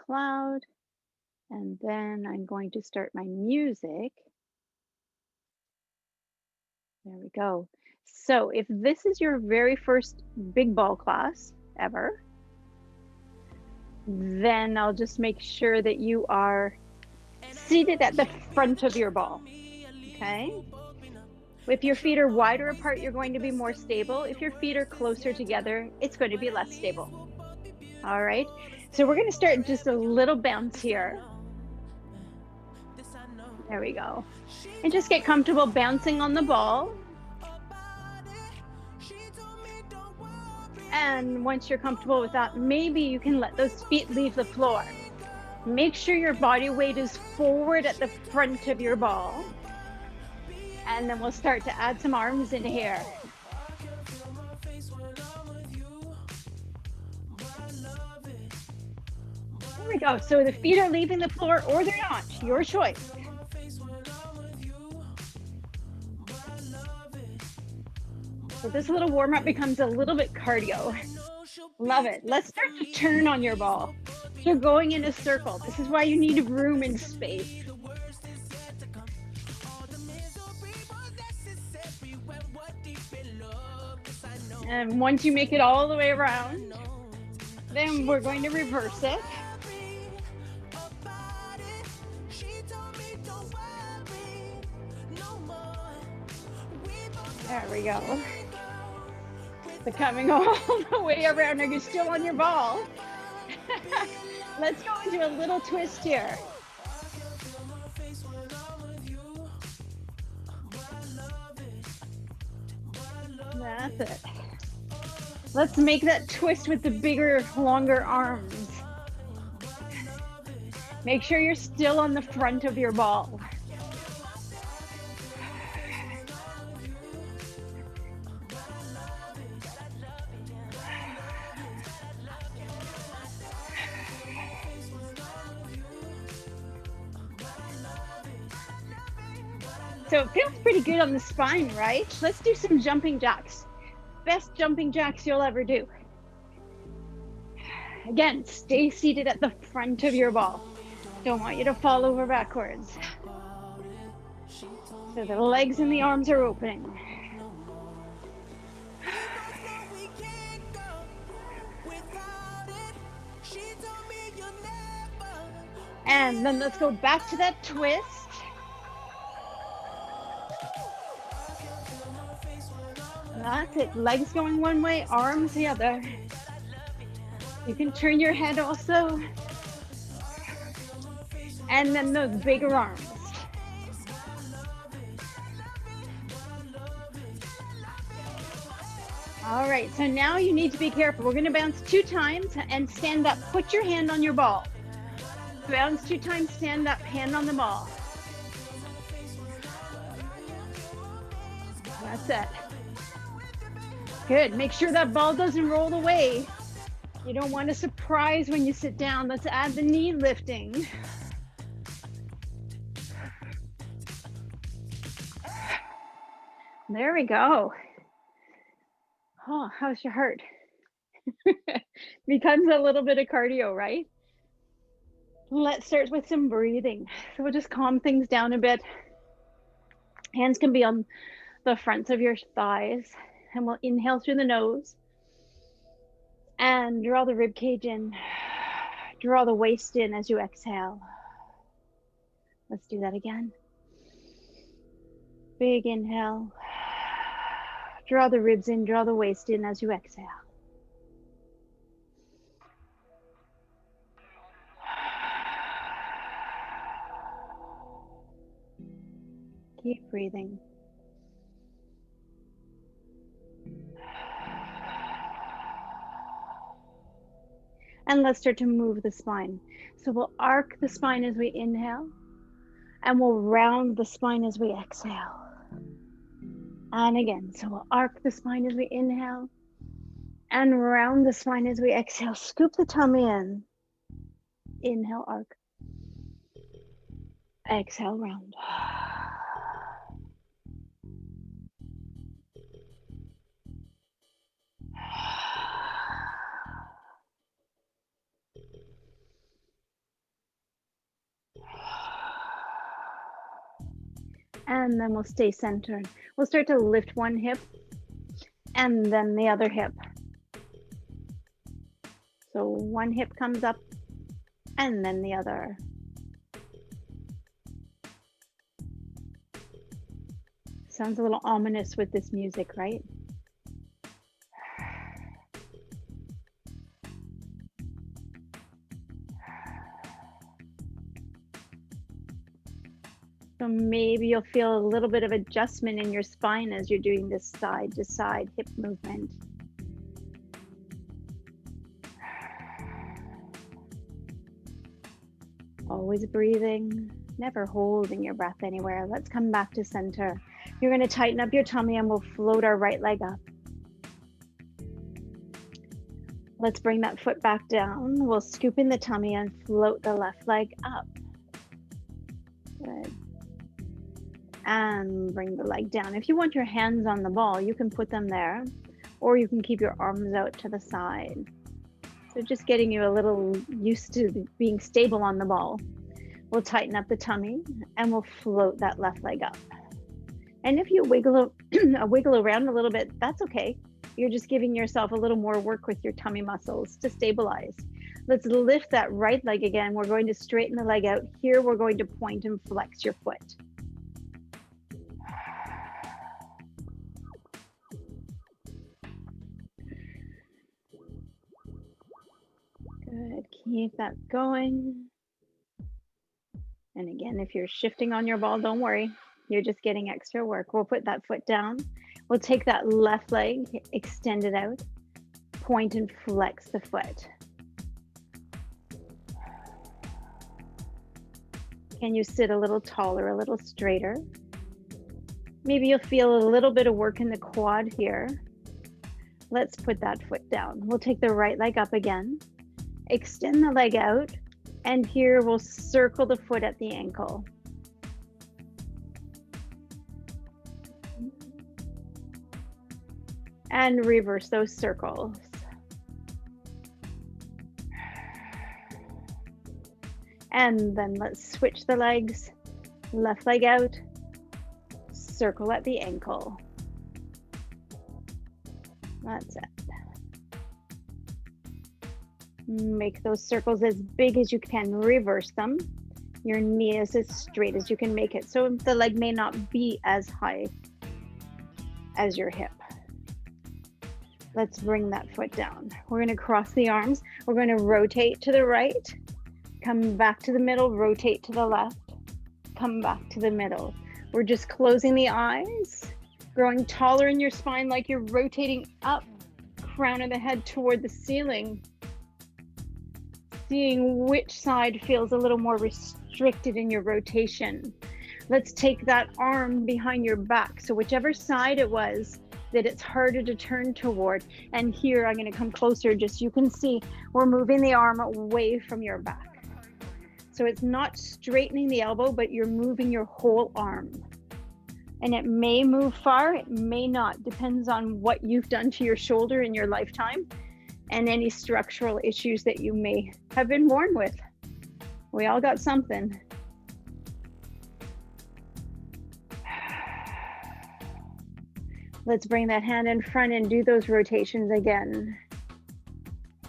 cloud. And then I'm going to start my music. There we go. So if this is your very first big ball class ever, then I'll just make sure that you are seated at the front of your ball. Okay. If your feet are wider apart, you're going to be more stable. If your feet are closer together, it's going to be less stable. All right. So we're going to start just a little bounce here. There we go. And just get comfortable bouncing on the ball. And once you're comfortable with that, maybe you can let those feet leave the floor. Make sure your body weight is forward at the front of your ball. And then we'll start to add some arms in here. There we go. So the feet are leaving the floor or they're not. Your choice. So this little warm up becomes a little bit cardio. Love it. Let's start to turn on your ball. So going in a circle. This is why you need room and space. And once you make it all the way around, then we're going to reverse it. There we go. So coming all the way around, are you still on your ball? Let's go into a little twist here. That's it. Let's make that twist with the bigger, longer arms. Make sure you're still on the front of your ball. So it feels pretty good on the spine, right? Let's do some jumping jacks. Best jumping jacks you'll ever do. Again, stay seated at the front of your ball. Don't want you to fall over backwards. So the legs and the arms are opening. And then let's go back to that twist. That's it. Legs going one way, arms the other. You can turn your head also. And then those bigger arms. All right, so now you need to be careful. We're going to bounce 2 times and stand up. Put your hand on your ball. Bounce 2 times, stand up, hand on the ball. That's it. Good. Make sure that ball doesn't roll away. You don't want a surprise when you sit down. Let's add the knee lifting. There we go. Oh, how's your heart? Becomes a little bit of cardio, right? Let's start with some breathing. So we'll just calm things down a bit. Hands can be on the fronts of your thighs. And we'll inhale through the nose. And draw the rib cage in. Draw the waist in as you exhale. Let's do that again. Big inhale. Draw the ribs in, draw the waist in as you exhale. Keep breathing. And let's start to move the spine. So we'll arc the spine as we inhale, and we'll round the spine as we exhale. And again, so we'll arc the spine as we inhale, and round the spine as we exhale. Scoop the tummy in. Inhale, arc. Exhale, round. And then we'll stay centered. We'll start to lift one hip and then the other hip. So one hip comes up and then the other. Sounds a little ominous with this music, right? So maybe you'll feel a little bit of adjustment in your spine as you're doing this side to side hip movement. Always breathing, never holding your breath anywhere. Let's come back to center. You're going to tighten up your tummy and we'll float our right leg up. Let's bring that foot back down. We'll scoop in the tummy and float the left leg up. Good. And bring the leg down. If you want your hands on the ball, you can put them there, or you can keep your arms out to the side. So just getting you a little used to being stable on the ball. We'll tighten up the tummy and we'll float that left leg up. And if you wiggle around a little bit, that's okay. You're just giving yourself a little more work with your tummy muscles to stabilize. Let's lift that right leg again. We're going to straighten the leg out. Here, we're going to point and flex your foot. Good, keep that going. And again, if you're shifting on your ball, don't worry. You're just getting extra work. We'll put that foot down. We'll take that left leg, extend it out, point and flex the foot. Can you sit a little taller, a little straighter? Maybe you'll feel a little bit of work in the quad here. Let's put that foot down. We'll take the right leg up again, extend the leg out, and here we'll circle the foot at the ankle. And reverse those circles. And then let's switch the legs. Left leg out, circle at the ankle. That's it. Make those circles as big as you can. Reverse them. Your knee is as straight as you can make it. So the leg may not be as high as your hip. Let's bring that foot down. We're going to cross the arms. We're going to rotate to the right, come back to the middle, rotate to the left, come back to the middle. We're just closing the eyes, growing taller in your spine like you're rotating up, crown of the head toward the ceiling. Seeing which side feels a little more restricted in your rotation. Let's take that arm behind your back. So whichever side it was that it's harder to turn toward. And here I'm going to come closer just so you can see we're moving the arm away from your back. So it's not straightening the elbow, but you're moving your whole arm. And it may move far, it may not. Depends on what you've done to your shoulder in your lifetime and any structural issues that you may have been born with. We all got something. Let's bring that hand in front and do those rotations again.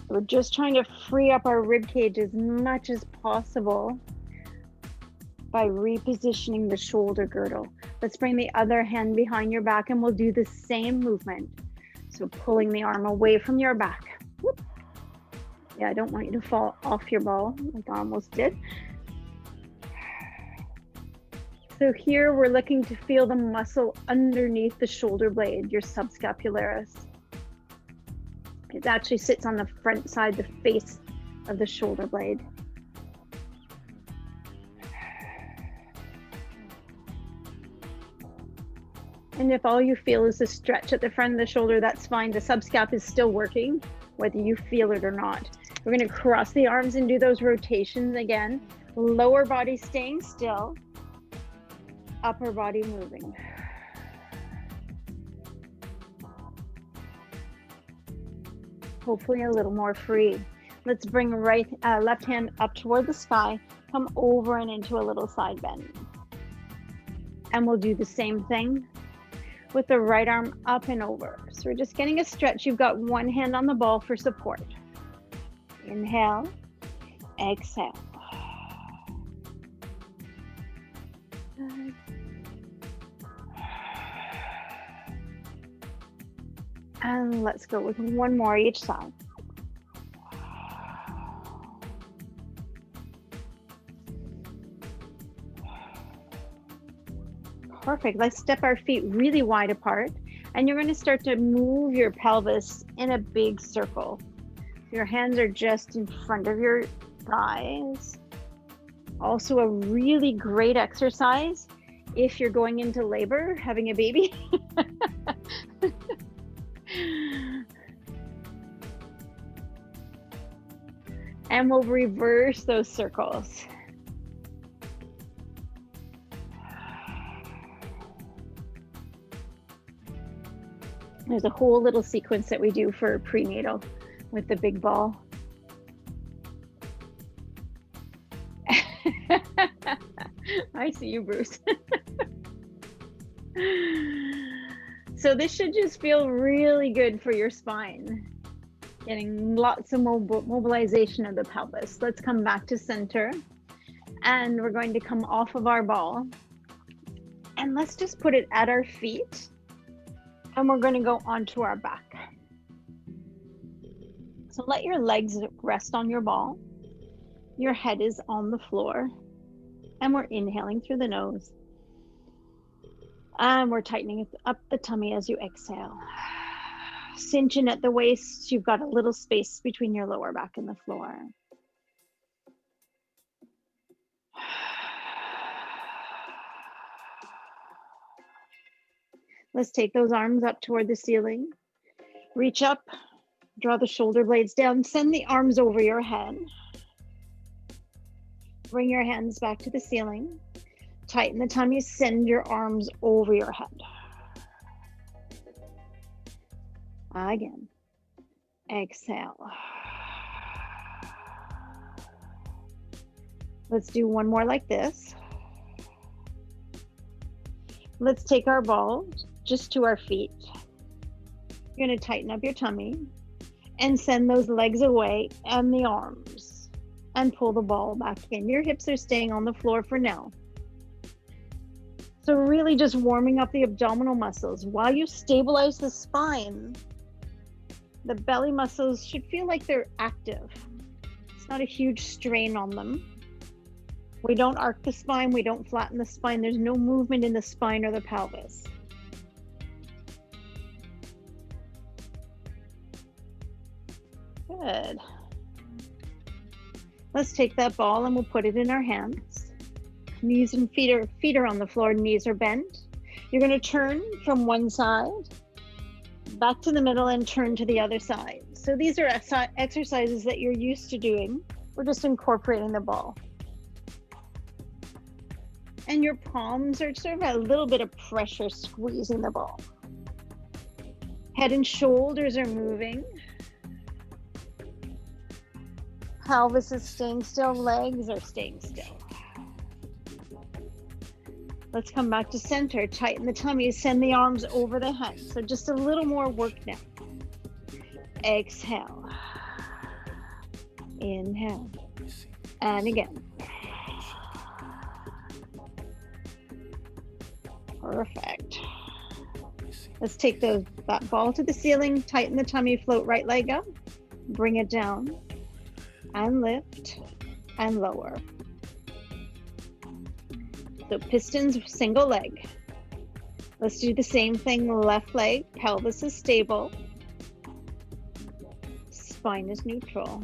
We're just trying to free up our rib cage as much as possible by repositioning the shoulder girdle. Let's bring the other hand behind your back and we'll do the same movement. So pulling the arm away from your back. Whoop. Yeah, I don't want you to fall off your ball like I almost did. So here we're looking to feel the muscle underneath the shoulder blade, your subscapularis. It actually sits on the front side, the face of the shoulder blade. And if all you feel is a stretch at the front of the shoulder, that's fine. The subscap is still working, whether you feel it or not. We're going to cross the arms and do those rotations again. Lower body staying still, upper body moving. Hopefully a little more free. Let's bring left hand up toward the sky, come over and into a little side bend. And we'll do the same thing with the right arm up and over. So we're just getting a stretch. You've got one hand on the ball for support. Inhale, exhale. Good. And let's go with one more each side. Perfect. Let's step our feet really wide apart, and you're going to start to move your pelvis in a big circle. Your hands are just in front of your thighs. Also a really great exercise if you're going into labor, having a baby. And we'll reverse those circles. There's a whole little sequence that we do for prenatal with the big ball. I see you, Bruce. So this should just feel really good for your spine. Getting lots of mobilization of the pelvis. Let's come back to center. And we're going to come off of our ball. And let's just put it at our feet. And we're going to go onto our back. So let your legs rest on your ball. Your head is on the floor. And we're inhaling through the nose. And we're tightening up the tummy as you exhale. Cinch in at the waist. You've got a little space between your lower back and the floor. Let's take those arms up toward the ceiling. Reach up, draw the shoulder blades down, send the arms over your head. Bring your hands back to the ceiling. Tighten the tummy, send your arms over your head. Again, exhale. Let's do one more like this. Let's take our ball just to our feet. You're going to tighten up your tummy and send those legs away and the arms and pull the ball back in. Your hips are staying on the floor for now. So really just warming up the abdominal muscles while you stabilize the spine. The belly muscles should feel like they're active. It's not a huge strain on them. We don't arc the spine, we don't flatten the spine. There's no movement in the spine or the pelvis. Good. Let's take that ball and we'll put it in our hands. Knees and feet are on the floor, knees are bent. You're going to turn from one side back to the middle and turn to the other side. So these are exercises that you're used to doing. We're just incorporating the ball. And your palms are sort of a little bit of pressure squeezing the ball. Head and shoulders are moving. Pelvis is staying still, legs are staying still. Let's come back to center. Tighten the tummy, send the arms over the head. So just a little more work now. Exhale. Inhale. And again. Perfect. Let's take that ball to the ceiling, tighten the tummy, float right leg up, bring it down, and lift, and lower. So pistons, single leg. Let's do the same thing, left leg, pelvis is stable, spine is neutral.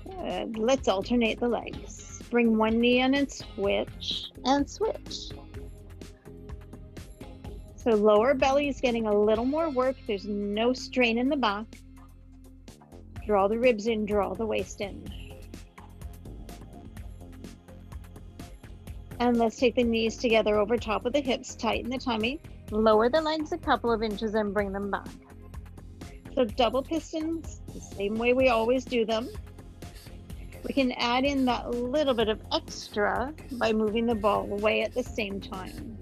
Good. Let's alternate the legs. Bring one knee in and switch, and switch. So lower belly is getting a little more work. There's no strain in the back. Draw the ribs in, draw the waist in. And let's take the knees together over top of the hips, tighten the tummy, lower the legs a couple of inches and bring them back. So double pistons, the same way we always do them. We can add in that little bit of extra by moving the ball away at the same time.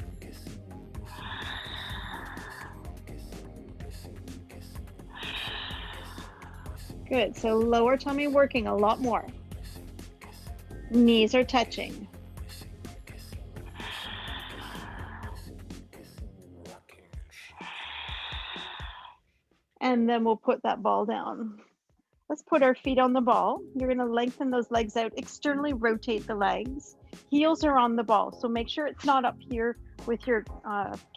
Good, so lower tummy working a lot more. Knees are touching. And then we'll put that ball down. Let's put our feet on the ball. You're going to lengthen those legs out, externally rotate the legs. Heels are on the ball, so make sure it's not up here with your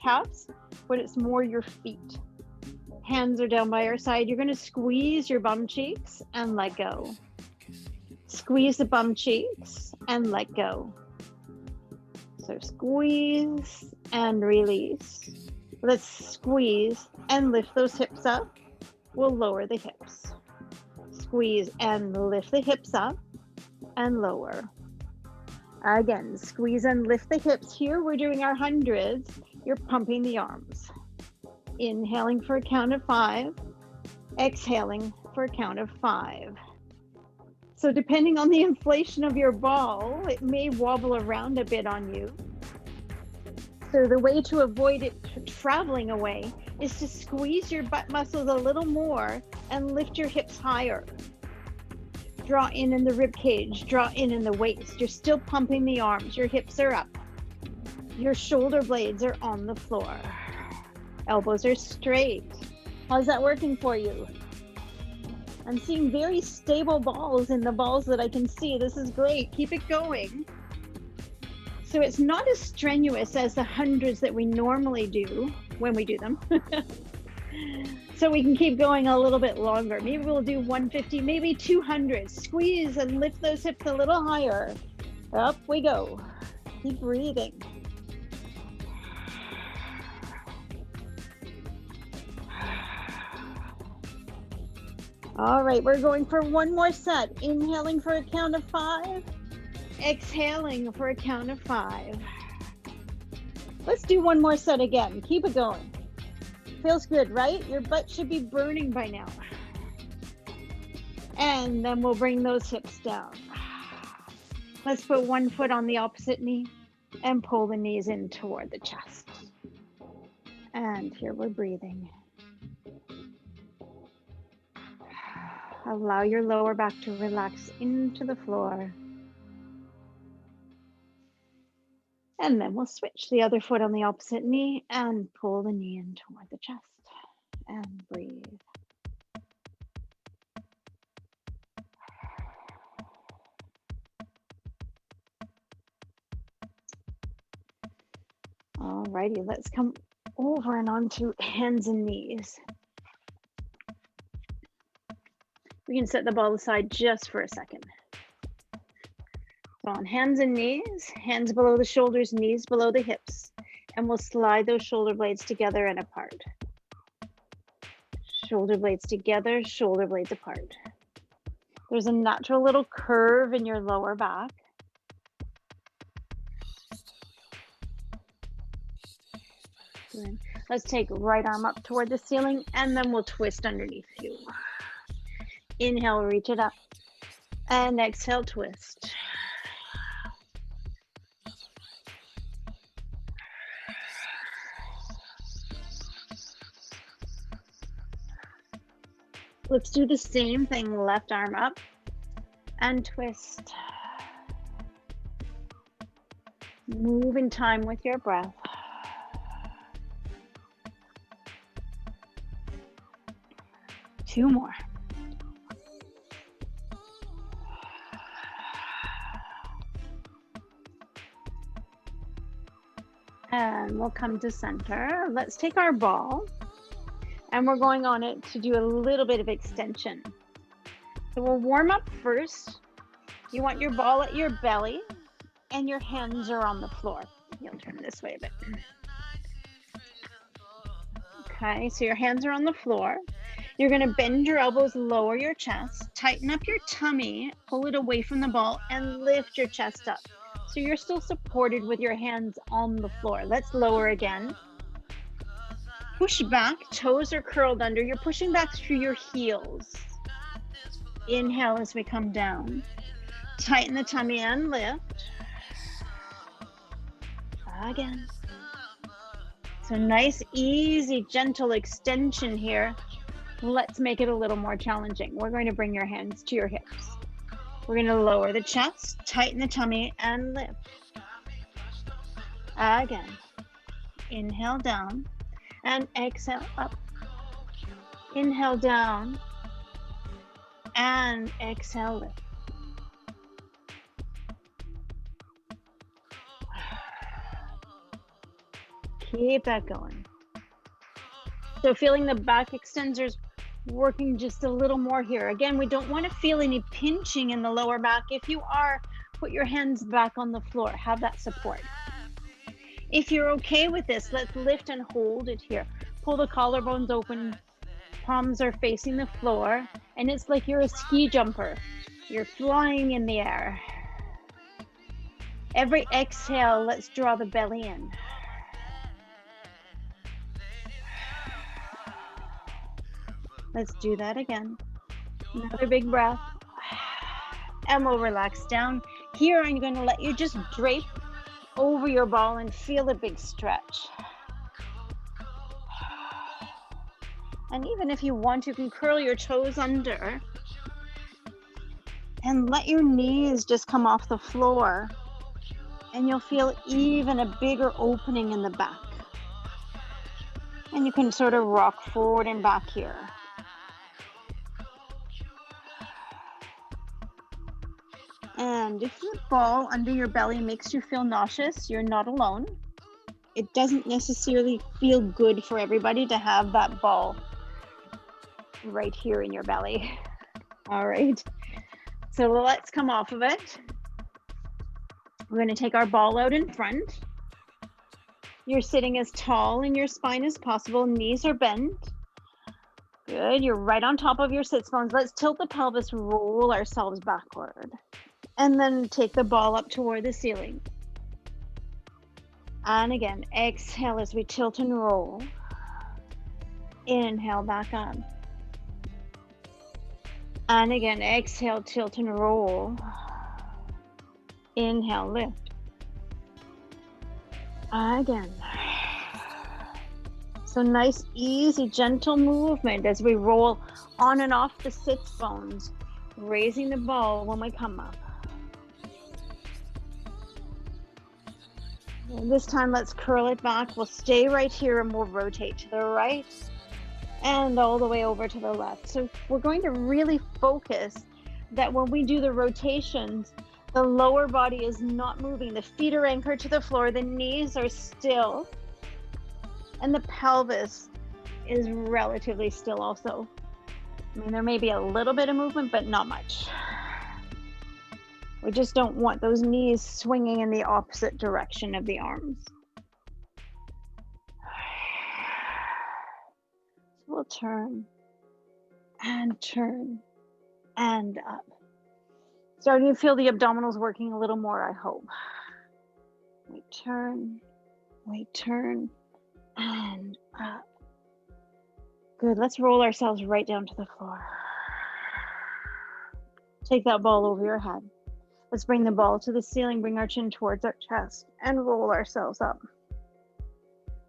calves, but it's more your feet. Hands are down by your side. You're going to squeeze your bum cheeks and let go. Squeeze the bum cheeks and let go. So squeeze and release. Let's squeeze and lift those hips up. We'll lower the hips. Squeeze and lift the hips up and lower. Again, squeeze and lift the hips. Here we're doing our hundreds. You're pumping the arms. Inhaling for a count of 5. Exhaling for a count of 5. So depending on the inflation of your ball, it may wobble around a bit on you. So the way to avoid it traveling away is to squeeze your butt muscles a little more and lift your hips higher. Draw in the rib cage, draw in the waist. You're still pumping the arms. Your hips are up. Your shoulder blades are on the floor. Elbows are straight. How's that working for you? I'm seeing very stable balls in the balls that I can see. This is great. Keep it going. So it's not as strenuous as the hundreds that we normally do when we do them. So we can keep going a little bit longer. Maybe we'll do 150, maybe 200. Squeeze and lift those hips a little higher. Up we go. Keep breathing. All right, we're going for one more set. Inhaling for a count of 5. Exhaling for a count of 5. Let's do one more set again. Keep it going. Feels good, right? Your butt should be burning by now. And then we'll bring those hips down. Let's put one foot on the opposite knee and pull the knees in toward the chest. And here we're breathing. Allow your lower back to relax into the floor. And then we'll switch the other foot on the opposite knee and pull the knee in toward the chest and breathe. Alrighty, let's come over and onto hands and knees. We can set the ball aside just for a second. So on hands and knees, hands below the shoulders, knees below the hips, and we'll slide those shoulder blades together and apart. Shoulder blades together, shoulder blades apart. There's a natural little curve in your lower back. Good. Let's take right arm up toward the ceiling, and then we'll twist underneath you. Inhale, reach it up, and exhale, twist. Let's do the same thing, left arm up and twist. Move in time with your breath. Two more. And we'll come to center. Let's take our ball and we're going on it to do a little bit of extension. So we'll warm up first. You want your ball at your belly and your hands are on the floor. You'll turn this way a bit. Okay, so your hands are on the floor. You're gonna bend your elbows, lower your chest, tighten up your tummy, pull it away from the ball and lift your chest up. So you're still supported with your hands on the floor. Let's lower again. Push back, toes are curled under. You're pushing back through your heels. Inhale as we come down. Tighten the tummy and lift. Again. So nice, easy, gentle extension here. Let's make it a little more challenging. We're going to bring your hands to your hips. We're going to lower the chest, tighten the tummy, and lift. Again. Inhale down and exhale up. Inhale down and exhale lift. Keep that going. So feeling the back extensors working just a little more here. Again, we don't want to feel any pinching in the lower back. If you are, put your hands back on the floor. Have that support. If you're okay with this, let's lift and hold it here. Pull the collarbones open. Palms are facing the floor. And it's like you're a ski jumper. You're flying in the air. Every exhale, let's draw the belly in. Let's do that again. Another big breath. And we'll relax down. Here, I'm going to let you just drape over your ball and feel a big stretch. And even if you want, you can curl your toes under and let your knees just come off the floor. And you'll feel even a bigger opening in the back. And you can sort of rock forward and back here. And if the ball under your belly makes you feel nauseous, you're not alone. It doesn't necessarily feel good for everybody to have that ball right here in your belly. All right. So let's come off of it. We're going to take our ball out in front. You're sitting as tall in your spine as possible. Knees are bent. Good. You're right on top of your sits bones. Let's tilt the pelvis, roll ourselves backward. And then take the ball up toward the ceiling. And again, exhale as we tilt and roll. Inhale back up. And again, exhale, tilt and roll. Inhale, lift. Again. So nice, easy, gentle movement as we roll on and off the sits bones, raising the ball when we come up. And this time, let's curl it back. We'll stay right here and we'll rotate to the right and all the way over to the left. So we're going to really focus that when we do the rotations, the lower body is not moving. The feet are anchored to the floor. The knees are still. And the pelvis is relatively still also. I mean, there may be a little bit of movement, but not much. We just don't want those knees swinging in the opposite direction of the arms. So we'll turn and up. Starting to feel the abdominals working a little more, I hope. We turn and up. Good, let's roll ourselves right down to the floor. Take that ball over your head. Let's bring the ball to the ceiling, bring our chin towards our chest, and roll ourselves up.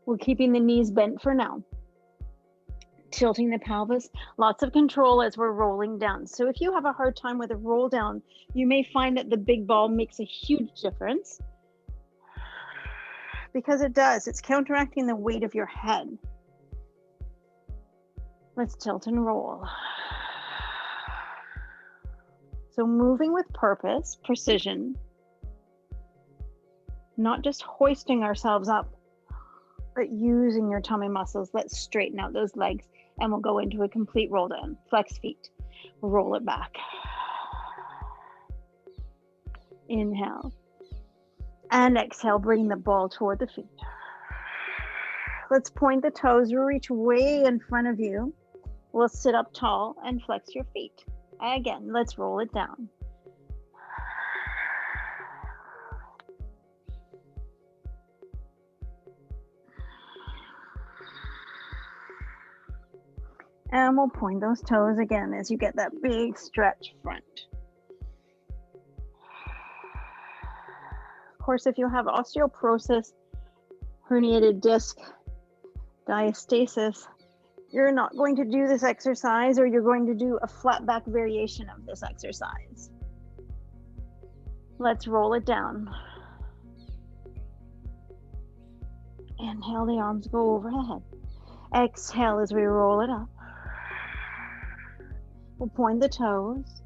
We're keeping the knees bent for now. Tilting the pelvis, lots of control as we're rolling down. So if you have a hard time with a roll down, you may find that the big ball makes a huge difference. Because it does, it's counteracting the weight of your head. Let's tilt and roll. So moving with purpose, precision, not just hoisting ourselves up, but using your tummy muscles. Let's straighten out those legs and we'll go into a complete roll down. Flex feet, roll it back. Inhale. And exhale, bring the ball toward the feet. Let's point the toes, reach way in front of you. We'll sit up tall and flex your feet. Again, let's roll it down. And we'll point those toes again as you get that big stretch front. course, if you have osteoporosis, herniated disc, diastasis, you're not going to do this exercise, or you're going to do a flat back variation of this exercise. Let's roll it down. Inhale, the arms go over the head. Exhale as we roll it up. We'll point the toes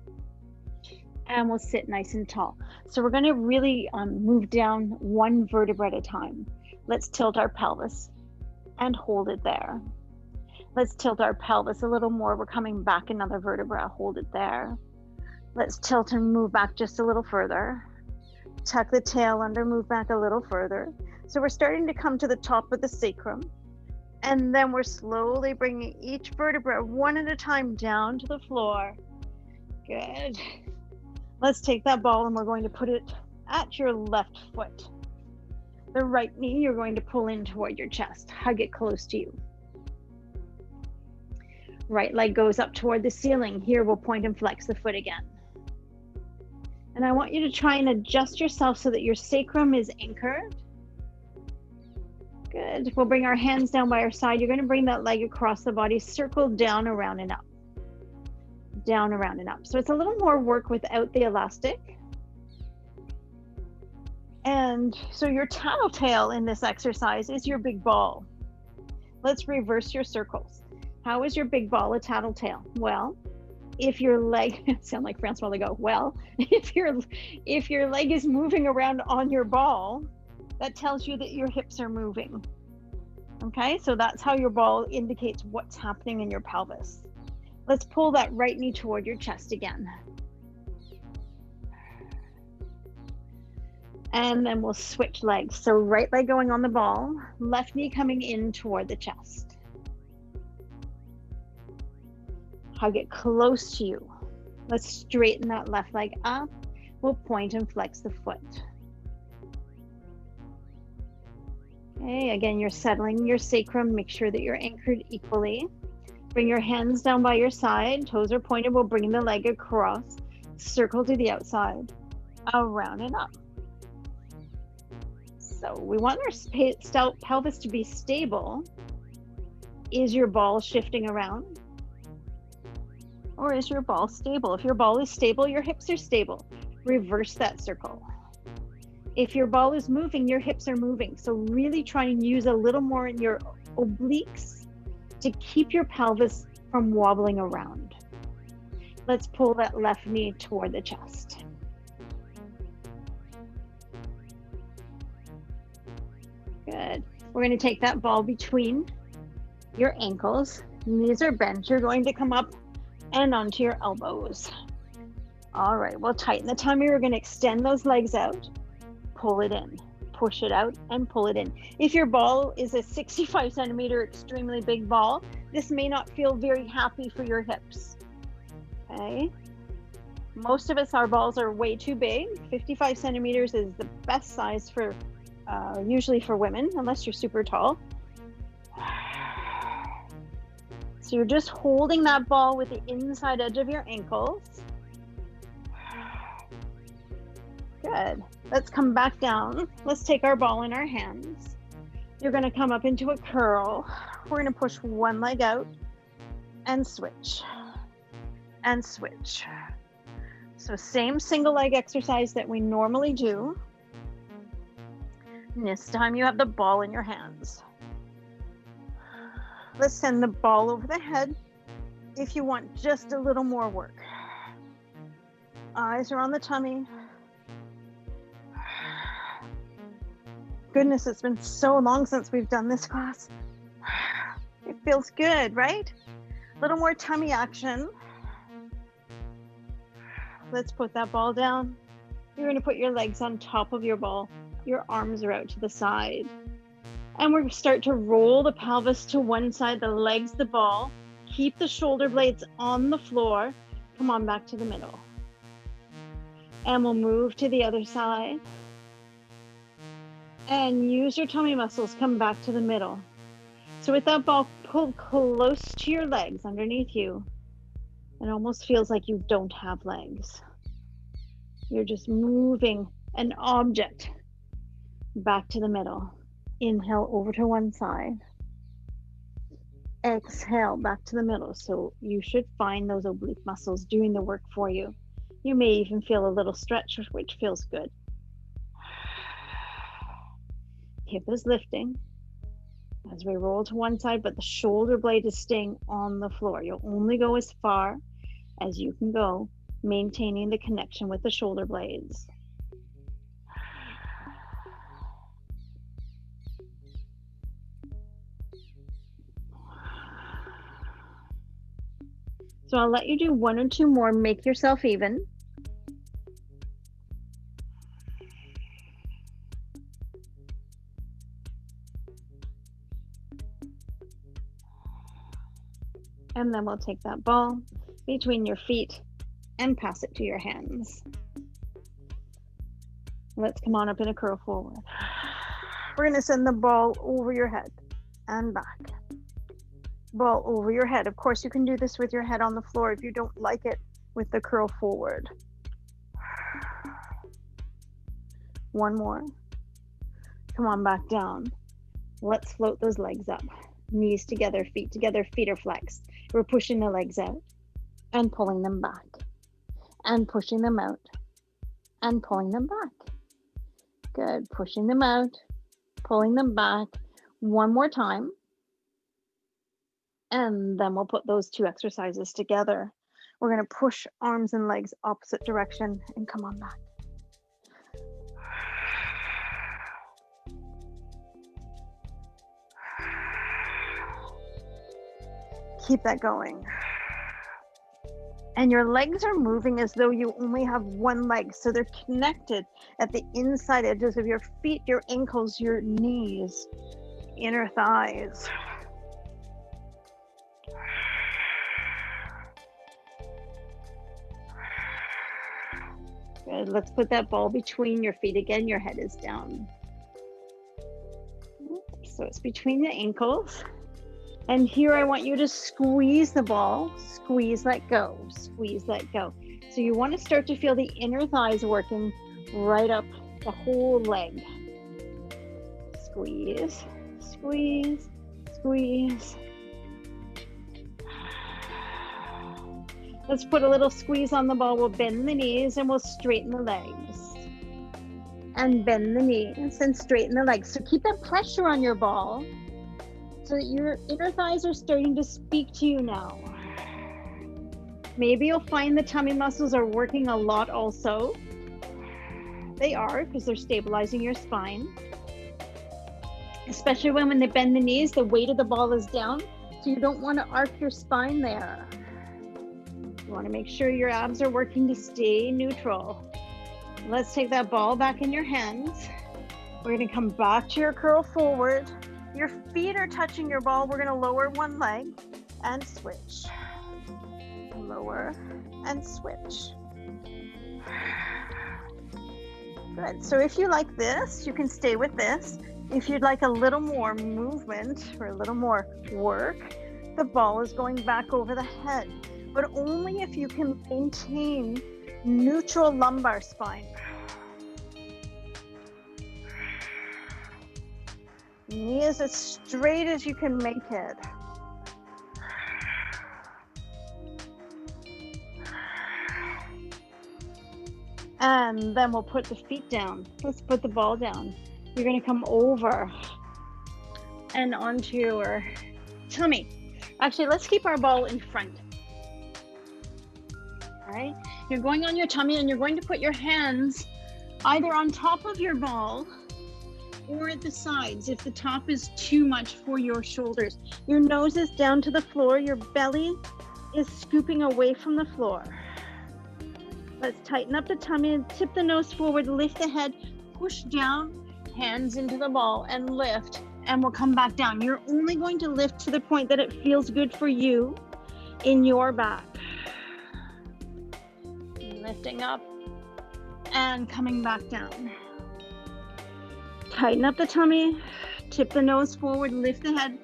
and we'll sit nice and tall. So we're going to really move down one vertebra at a time. Let's tilt our pelvis and hold it there. Let's tilt our pelvis a little more. We're coming back another vertebra. Hold it there. Let's tilt and move back just a little further. Tuck the tail under, move back a little further. So we're starting to come to the top of the sacrum, and then we're slowly bringing each vertebra one at a time down to the floor. Good. Let's take that ball and we're going to put it at your left foot. The right knee you're going to pull in toward your chest. Hug it close to you. Right leg goes up toward the ceiling. Here we'll point and flex the foot again. And I want you to try and adjust yourself so that your sacrum is anchored. Good. We'll bring our hands down by our side. You're going to bring that leg across the body, circle down, around, and up. Down, around, and up. So it's a little more work without the elastic. And so your tattletale in this exercise is your big ball. Let's reverse your circles. How is your big ball a tattletale? Well, if your leg, sound like Francois Legault, well, if your leg is moving around on your ball, that tells you that your hips are moving. Okay, so that's how your ball indicates what's happening in your pelvis. Let's pull that right knee toward your chest again. And then we'll switch legs. So right leg going on the ball, left knee coming in toward the chest. Hug it close to you. Let's straighten that left leg up. We'll point and flex the foot. Okay, again, you're settling your sacrum. Make sure that you're anchored equally. Bring your hands down by your side. Toes are pointed. We'll bring the leg across. Circle to the outside. Around and up. So we want our pelvis to be stable. Is your ball shifting around? Or is your ball stable? If your ball is stable, your hips are stable. Reverse that circle. If your ball is moving, your hips are moving. So really try and use a little more in your obliques to keep your pelvis from wobbling around. Let's pull that left knee toward the chest. Good. We're going to take that ball between your ankles. Knees are bent. You're going to come up and onto your elbows. All right, we'll tighten the tummy. We're going to extend those legs out. Pull it in, push it out, and pull it in. If your ball is a 65 centimeter extremely big ball, this may not feel very happy for your hips. Okay. Most of us, our balls are way too big. 55 centimeters is the best size for, usually for women, unless you're super tall. So you're just holding that ball with the inside edge of your ankles. Good. Let's come back down. Let's take our ball in our hands. You're going to come up into a curl. We're going to push one leg out and switch and switch. So same single leg exercise that we normally do. And this time you have the ball in your hands. Let's send the ball over the head if you want just a little more work. Eyes are on the tummy. Goodness, it's been so long since we've done this class. It feels good, right? A little more tummy action. Let's put that ball down. You're going to put your legs on top of your ball. Your arms are out to the side. And we're going to start to roll the pelvis to one side, the legs, the ball. Keep the shoulder blades on the floor. Come on back to the middle. And we'll move to the other side. And use your tummy muscles, come back to the middle. So with that ball pulled close to your legs underneath you, it almost feels like you don't have legs. You're just moving an object back to the middle. Inhale over to one side. Exhale back to the middle. So you should find those oblique muscles doing the work for you. You may even feel a little stretch, which feels good. Hip is lifting as we roll to one side, but the shoulder blade is staying on the floor. You'll only go as far as you can go, maintaining the connection with the shoulder blades. So I'll let you do one or two more, make yourself even. And then we'll take that ball between your feet and pass it to your hands. Let's come on up in a curl forward. We're going to send the ball over your head and back. Ball over your head. Of course, you can do this with your head on the floor if you don't like it with the curl forward. One more. Come on back down. Let's float those legs up. Knees together, feet are flexed. We're pushing the legs out and pulling them back and pushing them out and pulling them back. Good. Pushing them out, pulling them back. One more time. And then we'll put those two exercises together. We're going to push arms and legs opposite direction and come on back. Keep that going. And your legs are moving as though you only have one leg. So they're connected at the inside edges of your feet, your ankles, your knees, inner thighs. Good. Let's put that ball between your feet again. Your head is down. So it's between the ankles. And here I want you to squeeze the ball. Squeeze, let go. Squeeze, let go. So you want to start to feel the inner thighs working right up the whole leg. Squeeze, squeeze, squeeze. Let's put a little squeeze on the ball. We'll bend the knees and we'll straighten the legs. And bend the knees and straighten the legs. So keep that pressure on your ball so that your inner thighs are starting to speak to you now. Maybe you'll find the tummy muscles are working a lot also. They are, because they're stabilizing your spine. Especially when they bend the knees, the weight of the ball is down. So you don't want to arc your spine there. You want to make sure your abs are working to stay neutral. Let's take that ball back in your hands. We're going to come back to your curl forward. Your feet are touching your ball. We're going to lower one leg and switch. Lower and switch. Good. So if you like this, you can stay with this. If you'd like a little more movement or a little more work, the ball is going back over the head, but only if you can maintain neutral lumbar spine. Knees as straight as you can make it. And then we'll put the feet down. Let's put the ball down. You're going to come over and onto your tummy. Actually, let's keep our ball in front. All right. You're going on your tummy and you're going to put your hands either on top of your ball or at the sides if the top is too much for your shoulders. Your nose is down to the floor. Your belly is scooping away from the floor. Let's tighten up the tummy and tip the nose forward, lift the head, push down, hands into the ball and lift, and we'll come back down. You're only going to lift to the point that it feels good for you in your back. Lifting up and coming back down. Tighten up the tummy, tip the nose forward, lift the head,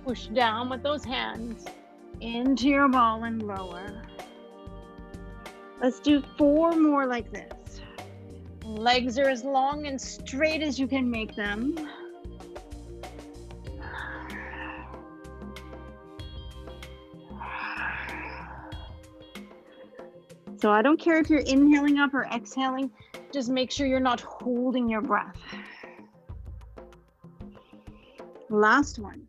push down with those hands into your ball and lower. Let's do 4 more like this. Legs are as long and straight as you can make them. So I don't care if you're inhaling up or exhaling, just make sure you're not holding your breath. Last one.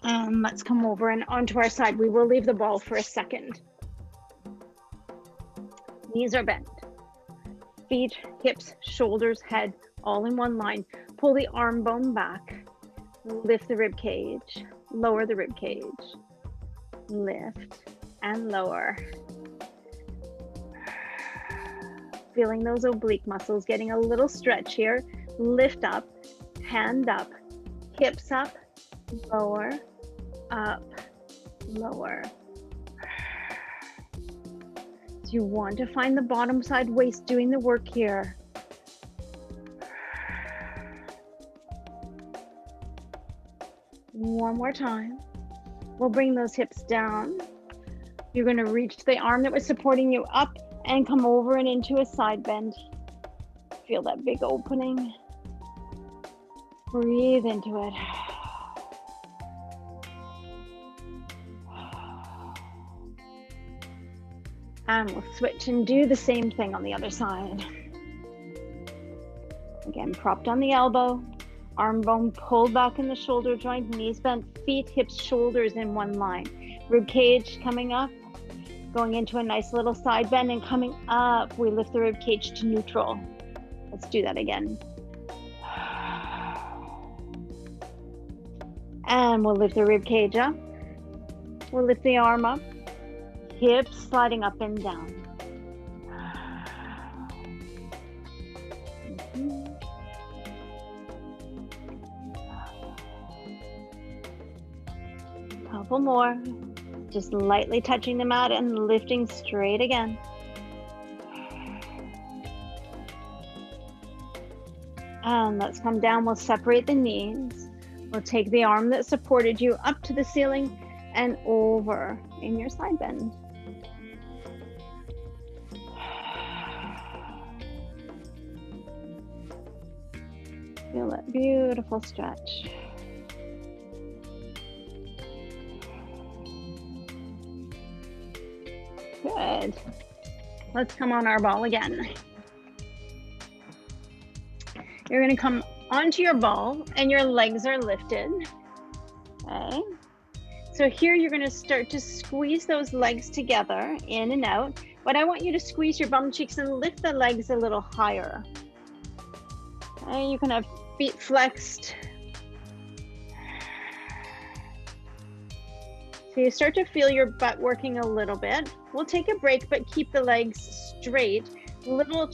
And let's come over and onto our side. We will leave the ball for a second. Knees are bent. Feet, hips, shoulders, head, all in one line. Pull the arm bone back. Lift the rib cage. Lower the rib cage. Lift and lower. Feeling those oblique muscles, getting a little stretch here. Lift up, hand up, hips up, lower, up, lower. So you want to find the bottom side waist doing the work here. One more time. We'll bring those hips down. You're going to reach the arm that was supporting you up and come over and into a side bend. Feel that big opening. Breathe into it. And we'll switch and do the same thing on the other side. Again, propped on the elbow, arm bone pulled back in the shoulder joint, knees bent, feet, hips, shoulders in one line. Rib cage coming up, going into a nice little side bend, and coming up, we lift the rib cage to neutral. Let's do that again. And we'll lift the rib cage up. We'll lift the arm up. Hips sliding up and down. Couple more. Just lightly touching the mat and lifting straight again. And let's come down. We'll separate the knees. We'll take the arm that supported you up to the ceiling and over in your side bend. Feel that beautiful stretch. Good. Let's come on our ball again. You're going to come onto your ball and your legs are lifted. Okay. So here you're going to start to squeeze those legs together in and out. But I want you to squeeze your bum cheeks and lift the legs a little higher. Okay. You can have feet flexed. So you start to feel your butt working a little bit. We'll take a break, but keep the legs straight. Little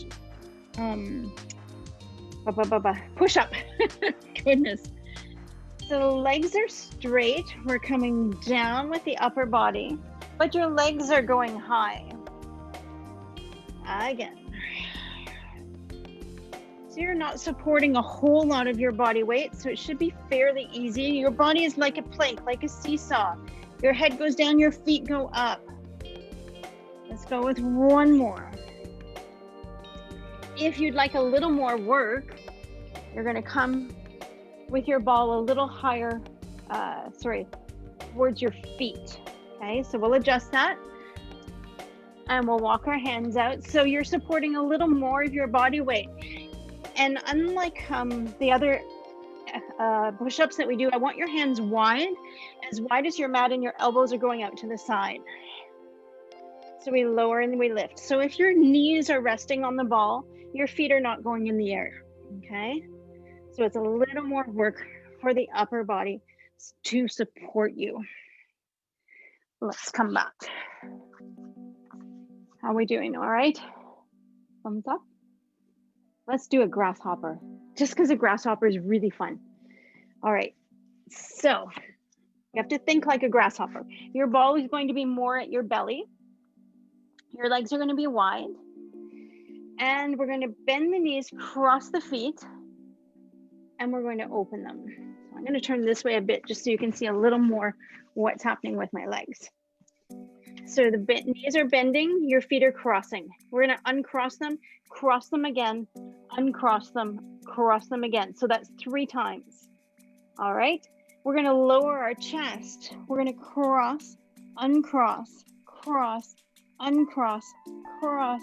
push up. Goodness. So the legs are straight. We're coming down with the upper body, but your legs are going high. Again. So you're not supporting a whole lot of your body weight, so it should be fairly easy. Your body is like a plank, like a seesaw. Your head goes down, your feet go up. Let's go with one more. If you'd like a little more work, you're going to come with your ball a little higher, towards your feet. Okay, so we'll adjust that. And we'll walk our hands out. So you're supporting a little more of your body weight. And unlike the other push-ups that we do, I want your hands wide as your mat, and your elbows are going out to the side. So we lower and we lift. So if your knees are resting on the ball, your feet are not going in the air, okay? So it's a little more work for the upper body to support you. Let's come back. How are we doing? All right? Thumbs up. Let's do a grasshopper, just because a grasshopper is really fun. All right, so you have to think like a grasshopper. Your ball is going to be more at your belly. Your legs are going to be wide. And we're going to bend the knees, cross the feet, and we're going to open them. So I'm going to turn this way a bit just so you can see a little more what's happening with my legs. So the knees are bending, your feet are crossing. We're gonna uncross them, cross them again, uncross them, cross them again. So that's 3 times. All right, we're gonna lower our chest. We're gonna cross, uncross, cross, uncross, cross,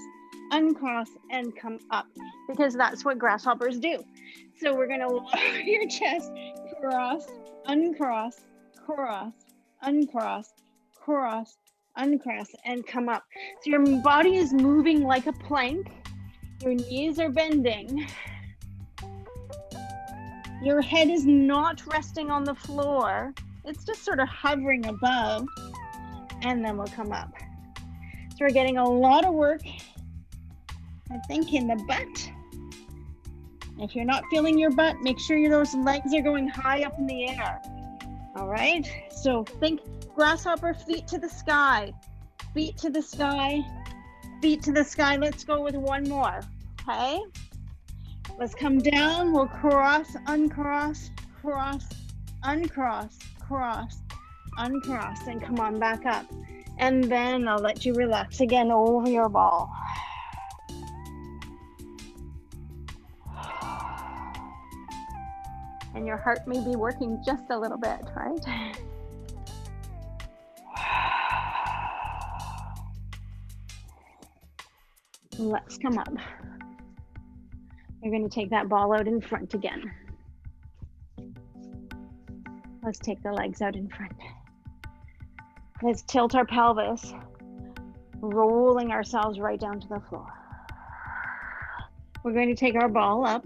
uncross, and come up, because that's what grasshoppers do. So we're gonna lower your chest, cross, uncross, cross, uncross, cross, uncross, and come up. So your body is moving like a plank. Your knees are bending. Your head is not resting on the floor. It's just sort of hovering above, and then we'll come up. So we're getting a lot of work, I think, in the butt. If you're not feeling your butt, make sure those legs are going high up in the air. All right, so think grasshopper, feet to the sky, feet to the sky, feet to the sky. Let's go with one more, okay? Let's come down, we'll cross, uncross, cross, uncross, cross, uncross, and come on back up. And then I'll let you relax again over your ball. And your heart may be working just a little bit, right? Let's come up. You're going to take that ball out in front again. Let's take the legs out in front. Let's tilt our pelvis, rolling ourselves right down to the floor. We're going to take our ball up,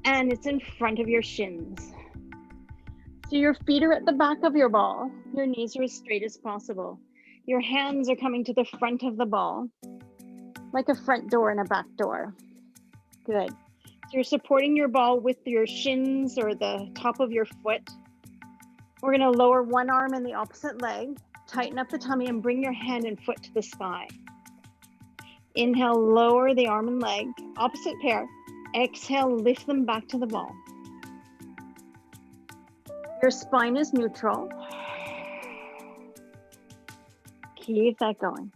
and it's in front of your shins. So your feet are at the back of your ball. Your knees are as straight as possible. Your hands are coming to the front of the ball, like a front door and a back door. Good. So you're supporting your ball with your shins or the top of your foot. We're going to lower one arm and the opposite leg, tighten up the tummy, and bring your hand and foot to the sky. Inhale, lower the arm and leg, opposite pair. Exhale, lift them back to the ball. Your spine is neutral. Keep that going.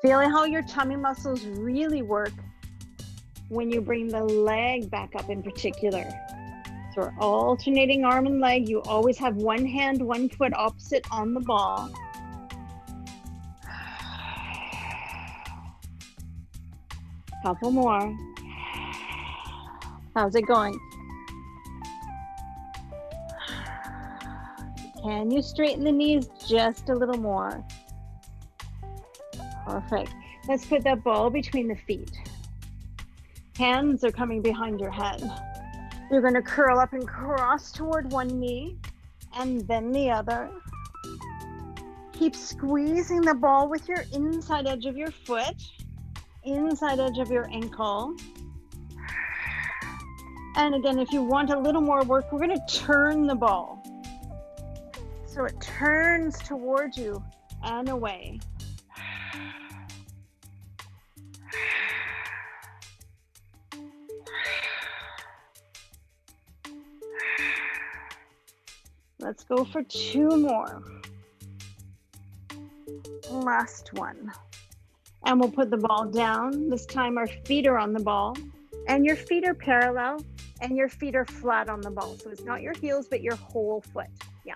Feel how your tummy muscles really work when you bring the leg back up in particular. So we're alternating arm and leg. You always have one hand, one foot opposite on the ball. Couple more. How's it going? Can you straighten the knees just a little more? Perfect. Let's put that ball between the feet. Hands are coming behind your head. You're going to curl up and cross toward one knee and then the other. Keep squeezing the ball with your inside edge of your foot, inside edge of your ankle. And again, if you want a little more work, we're going to turn the ball. So it turns towards you and away. Let's go for 2 more. Last one. And we'll put the ball down. This time our feet are on the ball, and your feet are parallel, and your feet are flat on the ball. So it's not your heels, but your whole foot. Yeah.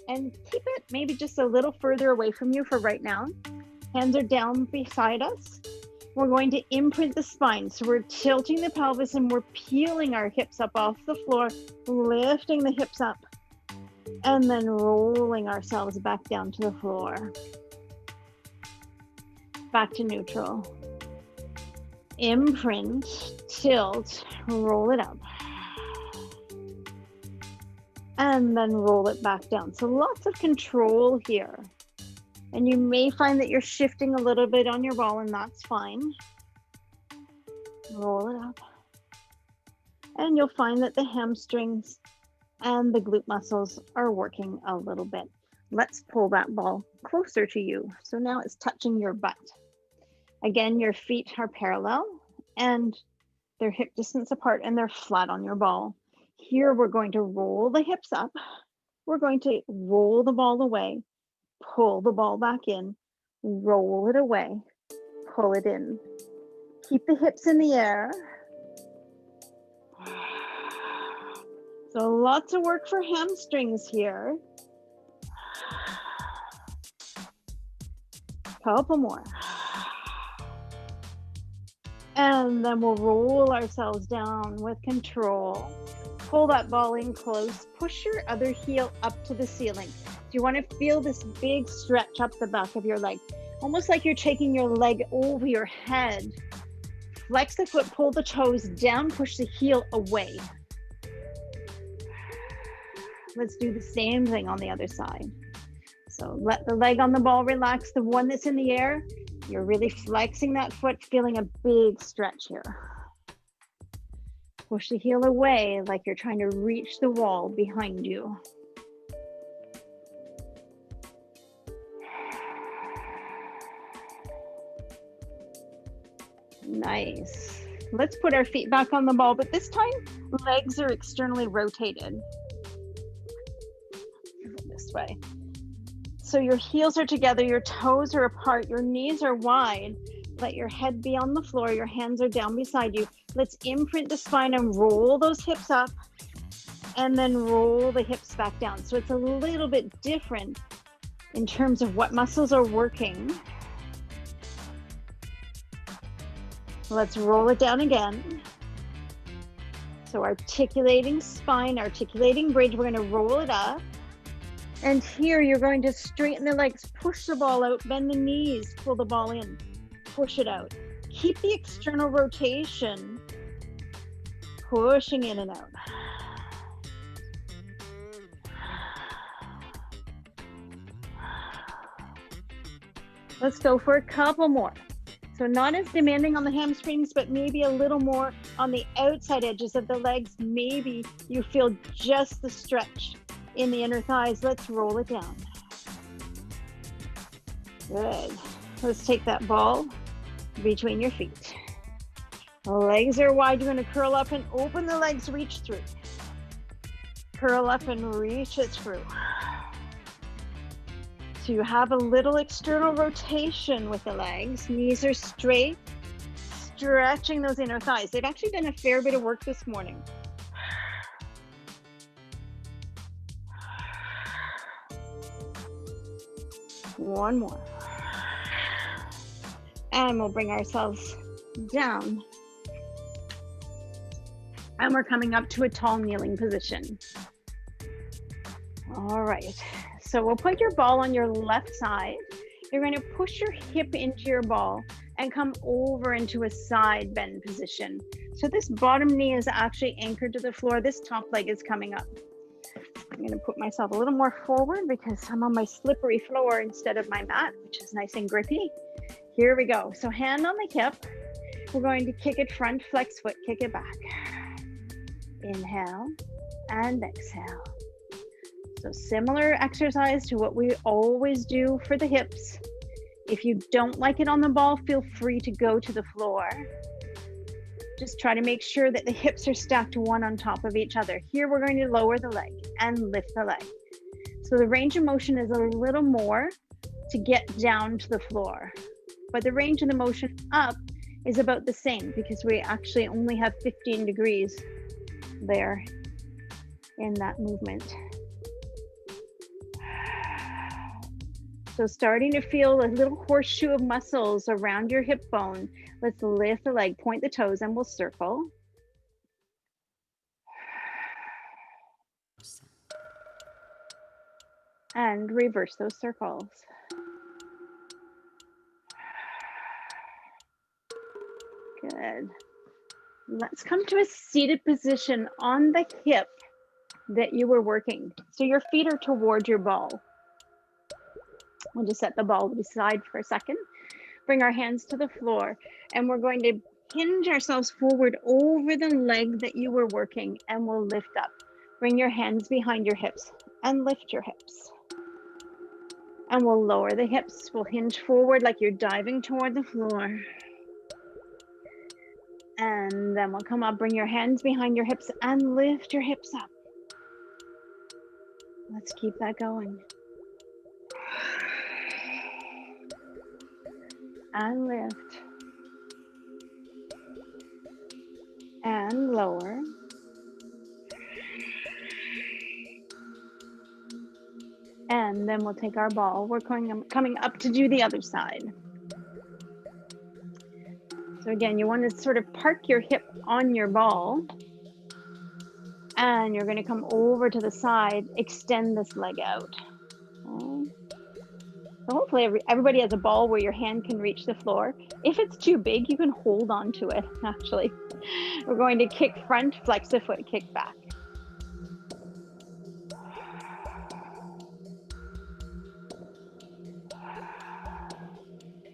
And keep it maybe just a little further away from you for right now. Hands are down beside us. We're going to imprint the spine. So we're tilting the pelvis and we're peeling our hips up off the floor, lifting the hips up, and then rolling ourselves back down to the floor. Back to neutral. Imprint, tilt, roll it up. And then roll it back down. So lots of control here. And you may find that you're shifting a little bit on your ball, and that's fine. Roll it up. And you'll find that the hamstrings and the glute muscles are working a little bit. Let's pull that ball closer to you. So now it's touching your butt. Again, your feet are parallel and they're hip distance apart and they're flat on your ball. Here we're going to roll the hips up we're going to roll the ball away, pull the ball back in, roll it away, pull it in. Keep the hips in the air. So lots of work for hamstrings here. Couple more. And then we'll roll ourselves down with control. Pull that ball in close. Push your other heel up to the ceiling. So you want to feel this big stretch up the back of your leg, almost like you're taking your leg over your head. Flex the foot, pull the toes down, push the heel away. Let's do the same thing on the other side. So let the leg on the ball relax. The one that's in the air, you're really flexing that foot, feeling a big stretch here. Push the heel away like you're trying to reach the wall behind you. Nice. Let's put our feet back on the ball, but this time legs are externally rotated. This way. So your heels are together, your toes are apart, your knees are wide. Let your head be on the floor, your hands are down beside you. Let's imprint the spine and roll those hips up and then roll the hips back down. So it's a little bit different in terms of what muscles are working. Let's roll it down again. So articulating spine, articulating bridge, we're gonna roll it up. And here you're going to straighten the legs, push the ball out, bend the knees, pull the ball in, push it out. Keep the external rotation, pushing in and out. Let's go for a couple more. So not as demanding on the hamstrings, but maybe a little more on the outside edges of the legs. Maybe you feel just the stretch in the inner thighs. Let's roll it down. Good. Let's take that ball between your feet. Legs are wide. You're going to curl up and open the legs, reach through. Curl up and reach it through. So you have a little external rotation with the legs. Knees are straight, stretching those inner thighs. They've actually done a fair bit of work this morning. One more. And we'll bring ourselves down. And we're coming up to a tall kneeling position. All right. So we'll put your ball on your left side. You're going to push your hip into your ball and come over into a side bend position. So this bottom knee is actually anchored to the floor. This top leg is coming up. I'm going to put myself a little more forward because I'm on my slippery floor instead of my mat, which is nice and grippy. Here we go. So hand on the hip. We're going to kick it front, flex foot, kick it back. Inhale and exhale. So similar exercise to what we always do for the hips. If you don't like it on the ball, feel free to go to the floor. Just try to make sure that the hips are stacked one on top of each other. Here we're going to lower the leg and lift the leg. So the range of motion is a little more to get down to the floor, but the range of the motion up is about the same because we actually only have 15 degrees there in that movement. So starting to feel a little horseshoe of muscles around your hip bone. Let's lift the leg, point the toes, and we'll circle. And reverse those circles. Good. Let's come to a seated position on the hip that you were working. So your feet are toward your ball. We'll just set the ball aside for a second. Bring our hands to the floor, and we're going to hinge ourselves forward over the leg that you were working, and we'll lift up. Bring your hands behind your hips and lift your hips. And we'll lower the hips. We'll hinge forward like you're diving toward the floor. And then we'll come up, bring your hands behind your hips and lift your hips up. Let's keep that going. And lift. And lower. And then we'll take our ball. We're coming up to do the other side. So again, you want to sort of park your hip on your ball. And you're going to come over to the side, extend this leg out. Okay. So hopefully everybody has a ball where your hand can reach the floor. If it's too big, you can hold on to it, actually. We're going to kick front, flex the foot, kick back.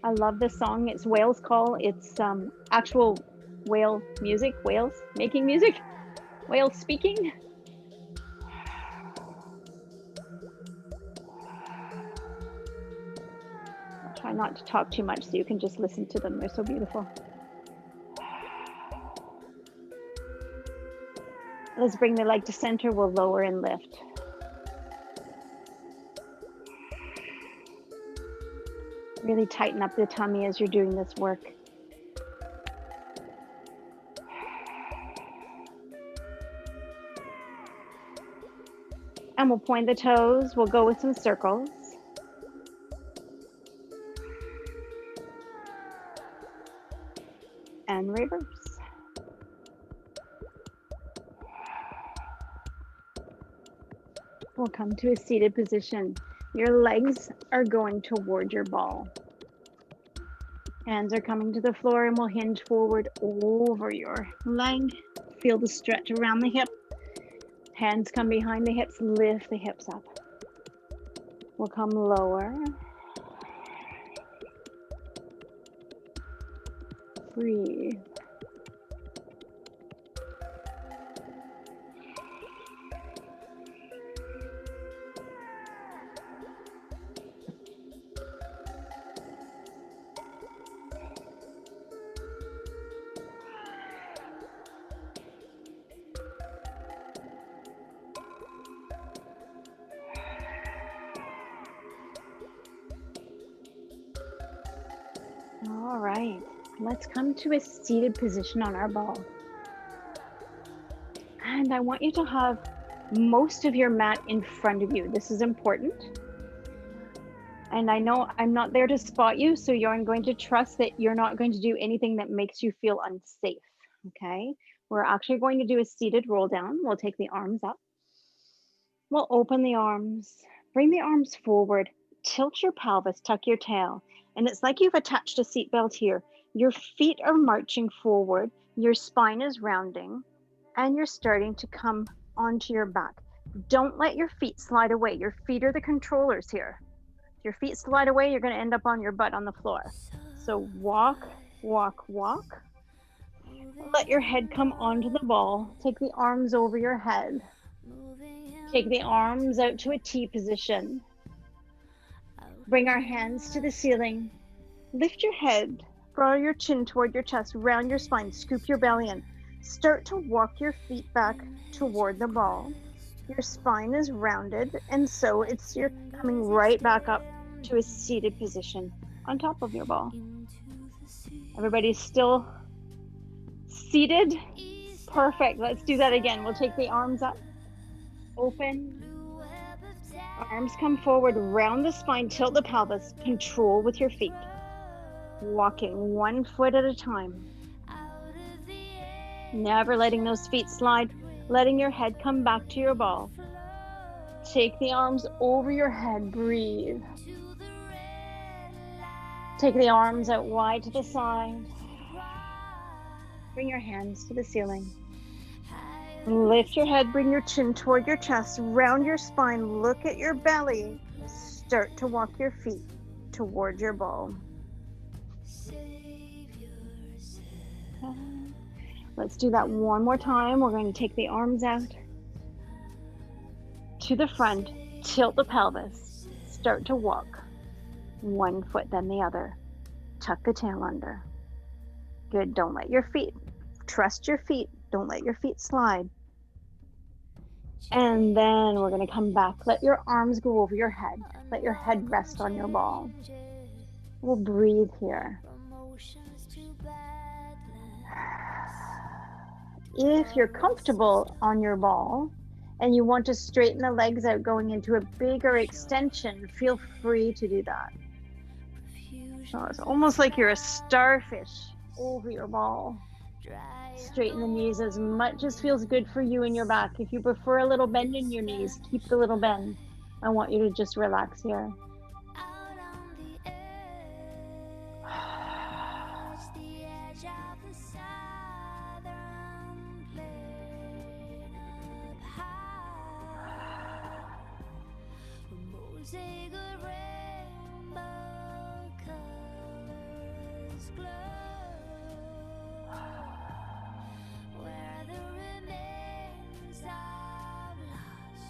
I love this song. It's Whale's Call. It's actual whale music, whales making music, whales speaking. I'll try not to talk too much so you can just listen to them. They're so beautiful. Let's bring the leg to center. We'll lower and lift. Really tighten up the tummy as you're doing this work. And we'll point the toes. We'll go with some circles. And reverse. We'll come to a seated position. Your legs are going toward your ball. Hands are coming to the floor and we'll hinge forward over your leg. Feel the stretch around the hip. Hands come behind the hips, lift the hips up. We'll come lower. Breathe. All right, let's come to a seated position on our ball. And I want you to have most of your mat in front of you. This is important. And I know I'm not there to spot you, so you're going to trust that you're not going to do anything that makes you feel unsafe, okay? We're actually going to do a seated roll down. We'll take the arms up. We'll open the arms, bring the arms forward, tilt your pelvis, tuck your tail. And it's like you've attached a seatbelt here. Your feet are marching forward, your spine is rounding, and you're starting to come onto your back. Don't let your feet slide away. Your feet are the controllers here. If your feet slide away, you're going to end up on your butt on the floor. So walk, walk, walk. Let your head come onto the ball. Take the arms over your head. Take the arms out to a T position. Bring our hands to the ceiling. Lift your head, draw your chin toward your chest, round your spine, scoop your belly in. Start to walk your feet back toward the ball. Your spine is rounded, and so you're coming right back up to a seated position on top of your ball. Everybody's still seated? Perfect. Let's do that again. We'll take the arms up, open. Arms come forward, round the spine, tilt the pelvis, control with your feet. Walking 1 foot at a time. Never letting those feet slide, letting your head come back to your ball. Take the arms over your head, breathe. Take the arms out wide to the side. Bring your hands to the ceiling. Lift your head, bring your chin toward your chest, round your spine, look at your belly. Start to walk your feet toward your ball. Let's do that one more time. We're going to take the arms out to the front, tilt the pelvis, start to walk 1 foot, then the other. Tuck the tail under. Good. Don't let your feet, trust your feet. Don't let your feet slide. And then we're going to come back. Let your arms go over your head. Let your head rest on your ball. We'll breathe here. If you're comfortable on your ball and you want to straighten the legs out going into a bigger extension, feel free to do that. So it's almost like you're a starfish over your ball. Straighten the knees as much as feels good for you in your back. If you prefer a little bend in your knees, keep the little bend. I want you to just relax here.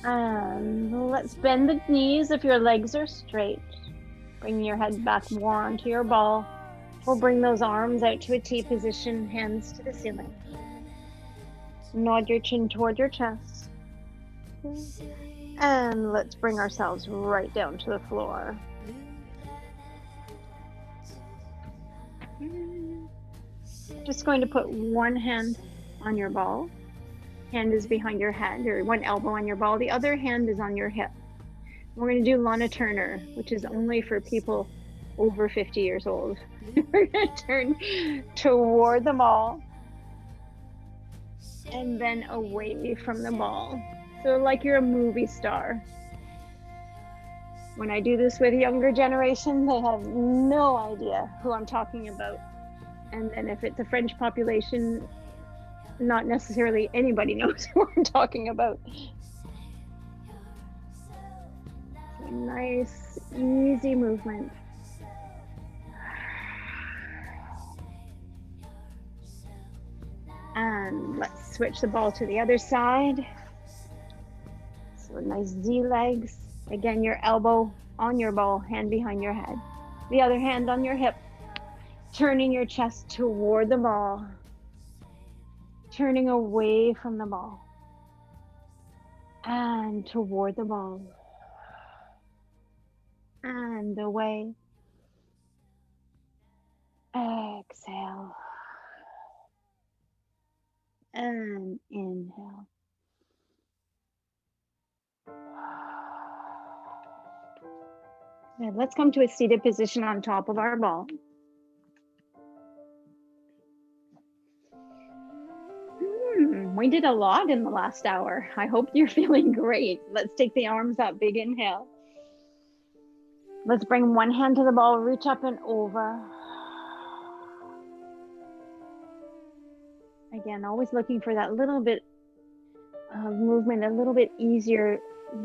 And let's bend the knees if your legs are straight. Bring your head back more onto your ball. We'll bring those arms out to a T position, hands to the ceiling. Nod your chin toward your chest. And let's bring ourselves right down to the floor. Just going to put one hand on your ball. Hand is behind your head, or one elbow on your ball. The other hand is on your hip. We're going to do Lana Turner, which is only for people over 50 years old. We're going to turn toward the ball and then away from the ball. So like you're a movie star. When I do this with younger generation, they have no idea who I'm talking about. And then if it's a French population, not necessarily anybody knows who I'm talking about. So nice, easy movement. And let's switch the ball to the other side. So nice Z legs. Again, your elbow on your ball, hand behind your head. The other hand on your hip. Turning your chest toward the ball. Turning away from the ball. And toward the ball. And away. Exhale. And inhale. Good. Let's come to a seated position on top of our ball. We did a lot in the last hour. I hope you're feeling great. Let's take the arms up. Big inhale. Let's bring one hand to the ball. Reach up and over. Again, always looking for that little bit of movement, a little bit easier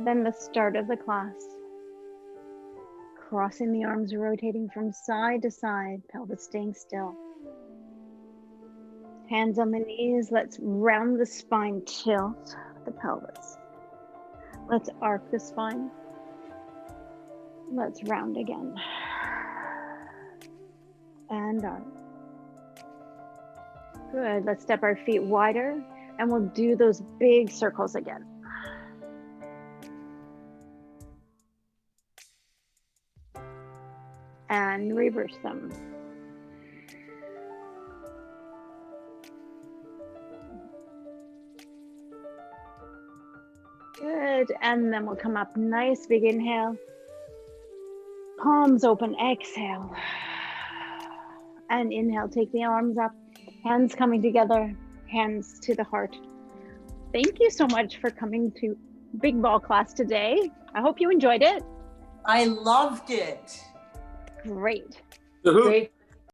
than the start of the class. Crossing the arms, rotating from side to side, pelvis staying still. Hands on the knees. Let's round the spine, tilt the pelvis. Let's arc the spine. Let's round again. And arc. Good. Let's step our feet wider and we'll do those big circles again. And reverse them. Good. And then we'll come up nice, big inhale. Palms open, exhale. And inhale, take the arms up. Hands coming together, hands to the heart. Thank you so much for coming to Big Ball class today. I hope you enjoyed it. I loved it. Great. Great